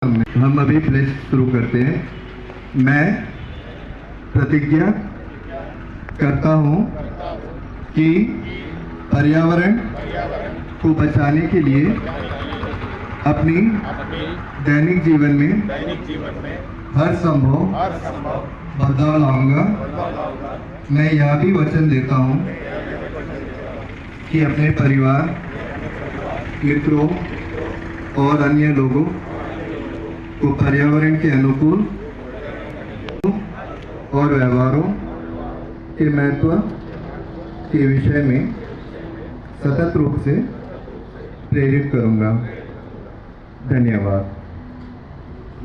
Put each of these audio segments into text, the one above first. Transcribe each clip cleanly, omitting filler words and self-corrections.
हम अभी प्लेस शुरू करते हैं। मैं प्रतिज्ञा करता हूँ कि पर्यावरण को बचाने के लिए अपनी दैनिक जीवन में हर संभव बदलाव लाऊंगा। मैं यह भी वचन देता हूँ कि अपने परिवार, मित्रों और अन्य लोगों को पर्यावरण के अनुकूल और व्यवहारों के महत्व के विषय में सतत रूप से प्रेरित करूंगा। धन्यवाद।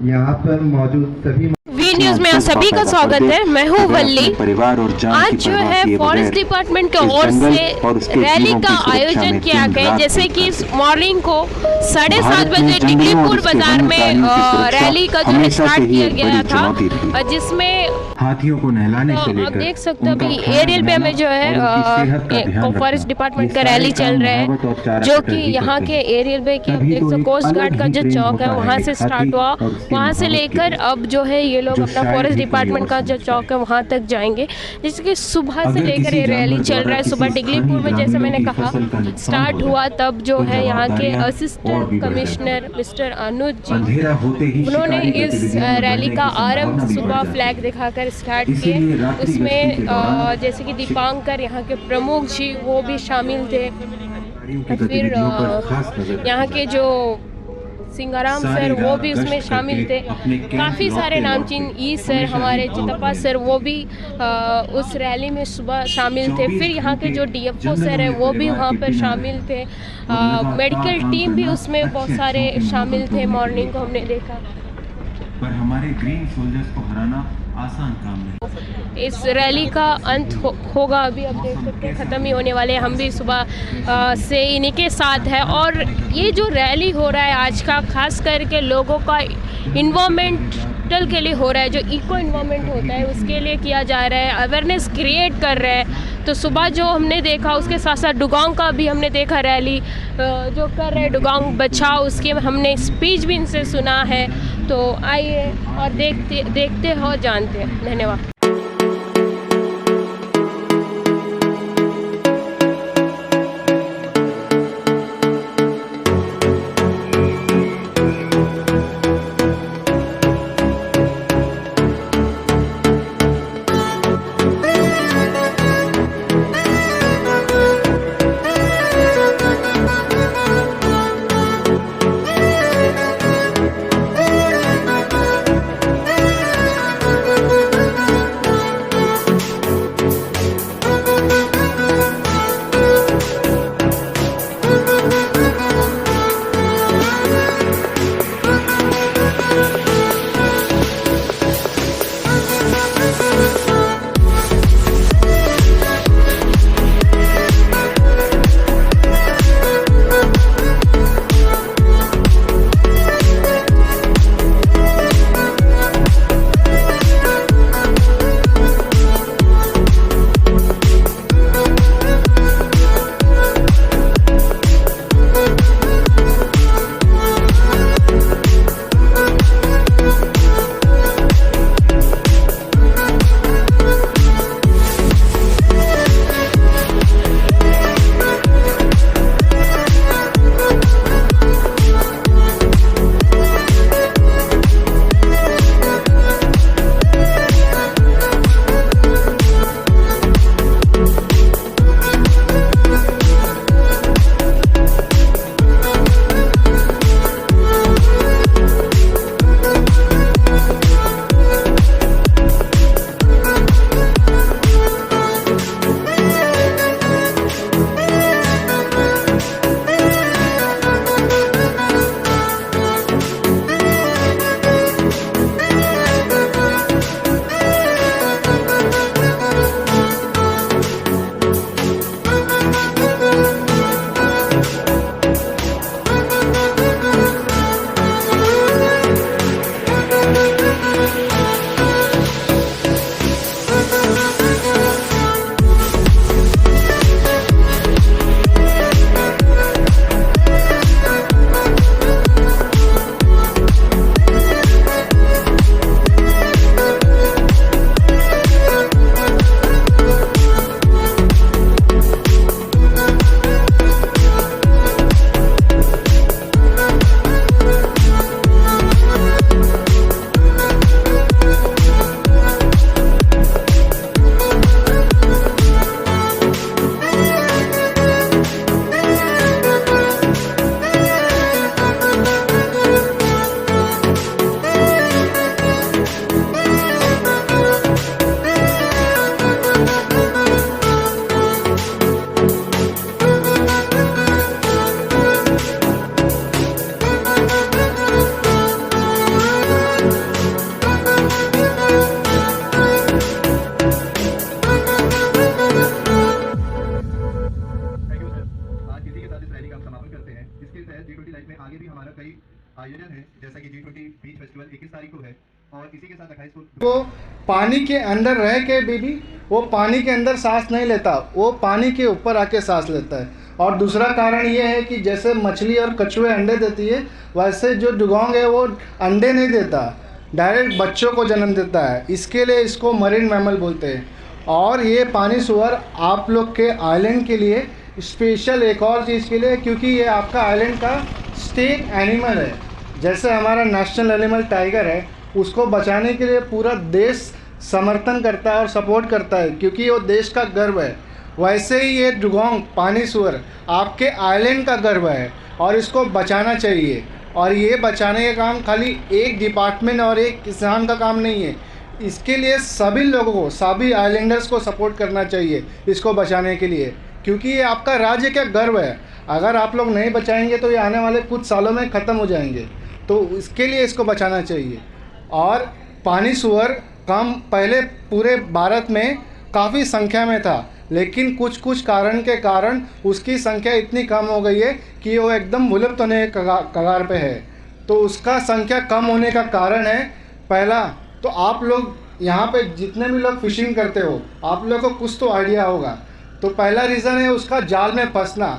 यहाँ पर मौजूद सभी वी न्यूज में आप सभी का स्वागत है। मैं हूँ वल्ली। परिवार और जान आज की जो परवाह है किए फॉरेस्ट बगैर डिपार्टमेंट की इस ओर जंगल से और उसके रैली जीवों का की सुरक्षा आयोजन में किया दिन गया, रात जैसे कि इस मॉर्निंग को 7:30 भारत में बजे जंगलों टिकलीपुर और उसके बाजार वन्य में प्राणियों की सुरक्षा रैली का जो है हमेशा से स्टार्ट ही किया एक गया बड़ी था, चुनौती रही। और जिसमें हाथियों को नहलाने से लेकर आप देख सकते हो उनका अभी खाना एरियल पे बनाना में जो है और उनकी सेहत का ध्यान फॉरेस्ट रखना, डिपार्टमेंट ये का सारे रैली काम चल रहा महावत और है, चारा जो कटर कि ही यहाँ करते के हैं। एरियल पे की आप तभी देख तो सकते एक कोस्ट अलग गार्ड का ही जो प्रेम चौक है होता वहाँ है से एक स्टार्ट हाथी हुआ। और उसके वहाँ से महावत के लेकर बीच, अब जो है ये लोग जो अपना शायद फॉरेस्ट ही कोई डिपार्टमेंट का और जो समझता है। चौक है वहाँ तक जाएंगे, जिसके सुबह से अगर लेकर किसी ये रैली जानवर चल द्वारा रहा है। किसी सुबह टिकलीपुर में स्थानीय जैसे मैंने ग्रामीणों की कहा फसल का नुकसान स्टार्ट हो हुआ, जाए, तब जो तो है यहाँ के जवाबदारियां और असिस्टेंट भी बढ़ कमिश्नर मिस्टर अनुज जी, अंधेरा होते ही उन्होंने शिकारी इस गतिविधियों में रैली बढ़ने का की संभावना आरंभ भी बढ़ सुबह जाती फ्लैग है। दिखाकर स्टार्ट इसीलिए किए। रात्रि गश्ती उसमें के दौरान जैसे कि दीपांकर यहाँ के प्रमुख जी वो भी शामिल थे। शिकारियों की फिर गतिविधियों पर खास नजर रखी यहाँ के जाती जो सिंगाराम सारी सर वो रात भी उसमें गश्त शामिल करके थे। अपने कैंप काफ़ी सारे लौटते नामचीन लौटते ई सर, हमेशा हमारे ही चितप्पा आउट सर वो भी उस रैली में सुबह शामिल थे। 24 फिर यहाँ के घंटे जो डीएफओ जंगलों सर है में वो भी परिवार वहाँ के पर बिना शामिल रहे। थे। और लगातार मेडिकल काम टीम भी करना उसमें बहुत अच्छे सारे अच्छों के शामिल मौतों थे। में मॉर्निंग भी। को हमने देखा। पर हमारे ग्रीन सोल्जर्स को हराना आसान काम नहीं। इस रैली का अंत होगा अभी, अब देख सकते हैं ख़त्म ही होने वाले हैं। हम भी सुबह से इन्हीं के साथ है, और ये जो रैली हो रहा है आज का, खास करके लोगों का इन्वामेंटल के लिए हो रहा है, जो इको इन्वामेंट होता है उसके लिए किया जा रहा है, अवेयरनेस क्रिएट कर रहे हैं। तो सुबह जो हमने देखा उसके साथ साथ डुगोंग का भी हमने देखा रैली जो कर रहे हैं, डुगोंग बचाओ, उसके हमने स्पीच भी इनसे सुना है। तो आइए और देखते हो जानते हैं। धन्यवाद। आयोजन है, जैसा कि G20 बीच फेस्टिवल 21 तारीख को है और इसी के साथ 28 को वो पानी के अंदर रह के भी वो पानी के अंदर सांस नहीं लेता, वो पानी के ऊपर आके सांस लेता है। और दूसरा कारण ये है कि जैसे मछली और कछुए अंडे देती है, वैसे जो डुगोंग है वो अंडे नहीं देता, डायरेक्ट बच्चों को जन्म देता है। इसके लिए इसको मरीन मैमल बोलते हैं। और ये पानी सुअर आप लोग के आइलैंड के लिए स्पेशल एक और चीज़ के लिए, क्योंकि ये आपका आइलैंड का स्टेट एनिमल है। जैसे हमारा नेशनल एनिमल टाइगर है, उसको बचाने के लिए पूरा देश समर्थन करता है और सपोर्ट करता है, क्योंकि वो देश का गर्व है। वैसे ही ये डुगोंग पानी सुअर आपके आइलैंड का गर्व है और इसको बचाना चाहिए। और ये बचाने का काम खाली एक डिपार्टमेंट और एक किसान का काम नहीं है, इसके लिए सभी लोगों को, सभी आइलैंडर्स को सपोर्ट करना चाहिए इसको बचाने के लिए, क्योंकि ये आपका राज्य का गर्व है। अगर आप लोग नहीं बचाएंगे तो ये आने वाले कुछ सालों में ख़त्म हो जाएंगे, तो इसके लिए इसको बचाना चाहिए। और पानी सुअर कम पहले पूरे भारत में काफ़ी संख्या में था, लेकिन कुछ कारण के कारण उसकी संख्या इतनी कम हो गई है कि वो एकदम विलुप्त होने के कगार पे है। तो उसका संख्या कम होने का कारण है, पहला तो आप लोग यहाँ पे जितने भी लोग फिशिंग करते हो, आप लोगों को कुछ तो आइडिया होगा। तो पहला रीज़न है उसका जाल में फंसना।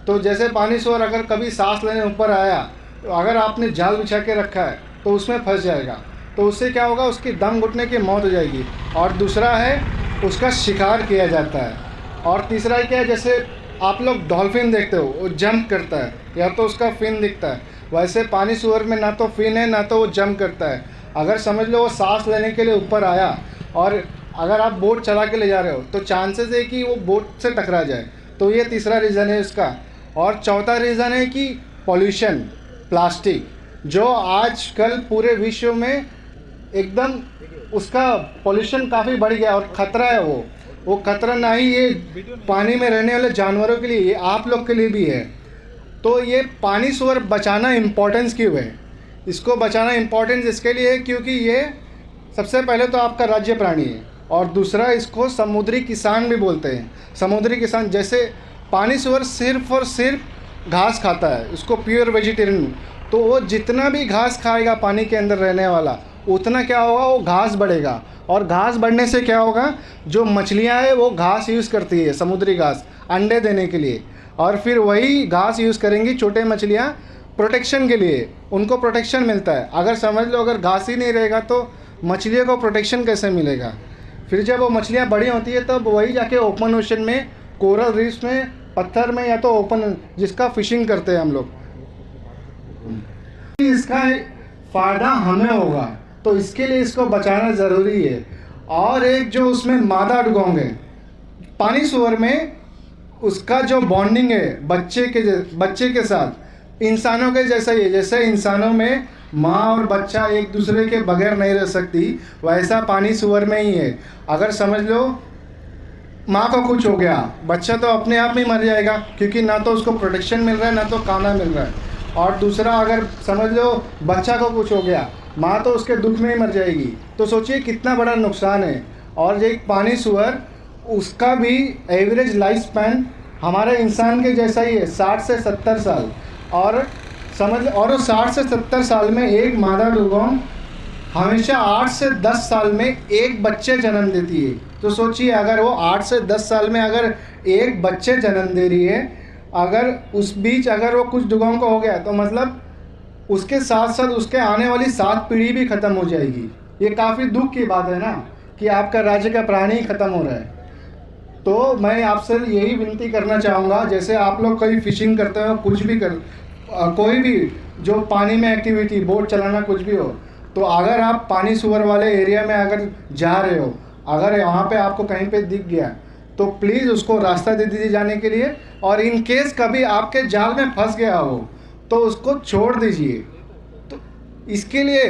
तो जैसे पानी सुअर अगर कभी सांस लेने ऊपर आया, तो अगर आपने जाल बिछा के रखा है तो उसमें फंस जाएगा, तो उससे क्या होगा, उसकी दम घुटने की मौत हो जाएगी। और दूसरा है उसका शिकार किया जाता है। और तीसरा क्या है, जैसे आप लोग डॉल्फिन देखते हो, वो जंप करता है, या तो उसका फिन दिखता है। वैसे पानी सुअर में ना तो फिन है ना तो वो जंप करता है। अगर समझ लो वो सांस लेने के लिए ऊपर आया और अगर आप बोट चला के ले जा रहे हो, तो चांसेस है कि वो बोट से टकरा जाए। तो ये तीसरा रीज़न है इसका। और चौथा रीज़न है कि पॉल्यूशन, प्लास्टिक, जो आजकल पूरे विश्व में एकदम उसका पॉल्यूशन काफ़ी बढ़ गया और ख़तरा है। वो खतरा ना ही ये पानी में रहने वाले जानवरों के लिए, ये आप लोग के लिए भी है। तो ये पानी सुअर बचाना इम्पोर्टेंस क्यों है? इसको बचाना इम्पोर्टेंस इसके लिए है क्योंकि ये सबसे पहले तो आपका राज्य प्राणी है, और दूसरा इसको समुद्री किसान भी बोलते हैं। समुद्री किसान, जैसे पानी सुअर सिर्फ और सिर्फ घास खाता है, उसको प्योर वेजिटेरियन। तो वो जितना भी घास खाएगा पानी के अंदर रहने वाला, उतना क्या होगा, वो घास बढ़ेगा। और घास बढ़ने से क्या होगा, जो मछलियाँ हैं वो घास यूज़ करती है, समुद्री घास, अंडे देने के लिए। और फिर वही घास यूज़ करेंगी छोटे मछलियाँ प्रोटेक्शन के लिए, उनको प्रोटेक्शन मिलता है। अगर समझ लो अगर घास ही नहीं रहेगा तो मछलियों को प्रोटेक्शन कैसे मिलेगा? फिर जब वो मछलियाँ बड़ी होती है तब वही जाके ओपन ओशन में, कोरल रीफ्स में, पत्थर में, या तो ओपन जिसका फिशिंग करते हैं हम लोग, इसका फ़ायदा हमें होगा। तो इसके लिए इसको बचाना ज़रूरी है। और एक जो उसमें मादा डुगोंग है पानी सुअर में, उसका जो बॉन्डिंग है बच्चे के साथ इंसानों के जैसा ही है। जैसे इंसानों में माँ और बच्चा एक दूसरे के बगैर नहीं रह सकती, वैसा पानी सुअर में ही है। अगर समझ लो माँ को कुछ हो गया, बच्चा तो अपने आप में मर जाएगा, क्योंकि ना तो उसको प्रोटेक्शन मिल रहा है ना तो खाना मिल रहा है। और दूसरा अगर समझ लो बच्चा को कुछ हो गया, माँ तो उसके दुख में ही मर जाएगी। तो सोचिए कितना बड़ा नुकसान है। और एक पानी सुअर, उसका भी एवरेज लाइफ स्पैन हमारे इंसान के जैसा ही है, 60 से 70 साल। और समझ, और 60 से 70 साल में एक मादा डुगोंग हमेशा 8 से 10 साल में एक बच्चे जन्म देती है। तो सोचिए अगर वो 8 से 10 साल में अगर एक बच्चे जन्म दे रही है, अगर उस बीच अगर वो कुछ डुगोंग को हो गया, तो मतलब उसके साथ साथ उसके आने वाली 7 पीढ़ी भी ख़त्म हो जाएगी। ये काफ़ी दुख की बात है ना, कि आपका राज्य का प्राणी ही ख़त्म हो रहा है। तो मैं आपसे यही विनती करना चाहूँगा, जैसे आप लोग कहीं फिशिंग करते हो, कुछ भी कोई भी जो पानी में एक्टिविटी, बोट चलाना, कुछ भी हो, तो अगर आप पानी सुअर वाले एरिया में अगर जा रहे हो, अगर वहाँ पे आपको कहीं पे दिख गया, तो प्लीज़ उसको रास्ता दे दीजिए जाने के लिए। और इन केस कभी आपके जाल में फंस गया हो तो उसको छोड़ दीजिए। तो इसके लिए,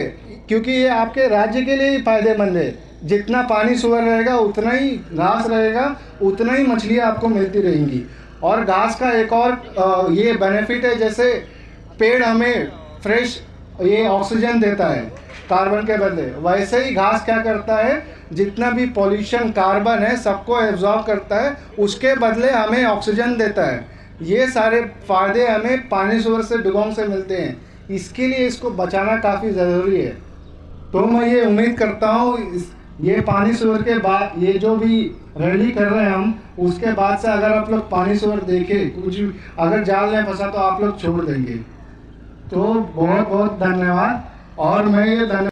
क्योंकि ये आपके राज्य के लिए ही फ़ायदेमंद है। जितना पानी सुअर रहेगा उतना ही घास रहेगा, उतना ही मछलियाँ आपको मिलती रहेंगी। और घास का एक और ये बेनिफिट है, जैसे पेड़ हमें फ्रेश ये ऑक्सीजन देता है कार्बन के बदले, वैसे ही घास क्या करता है, जितना भी पॉल्यूशन कार्बन है सबको एब्जॉर्ब करता है, उसके बदले हमें ऑक्सीजन देता है। ये सारे फ़ायदे हमें पानी सुअर से, डुगोंग से मिलते हैं। इसके लिए इसको बचाना काफ़ी ज़रूरी है। तो मैं ये उम्मीद करता हूँ ये पानी सूअर के बाद ये जो भी रैली कर रहे हैं हम, उसके बाद से अगर आप लोग पानी सूअर देखें, कुछ अगर जाल में फंसा तो आप लोग छोड़ देंगे। तो बहुत बहुत धन्यवाद। और मैं ये धन्यवाद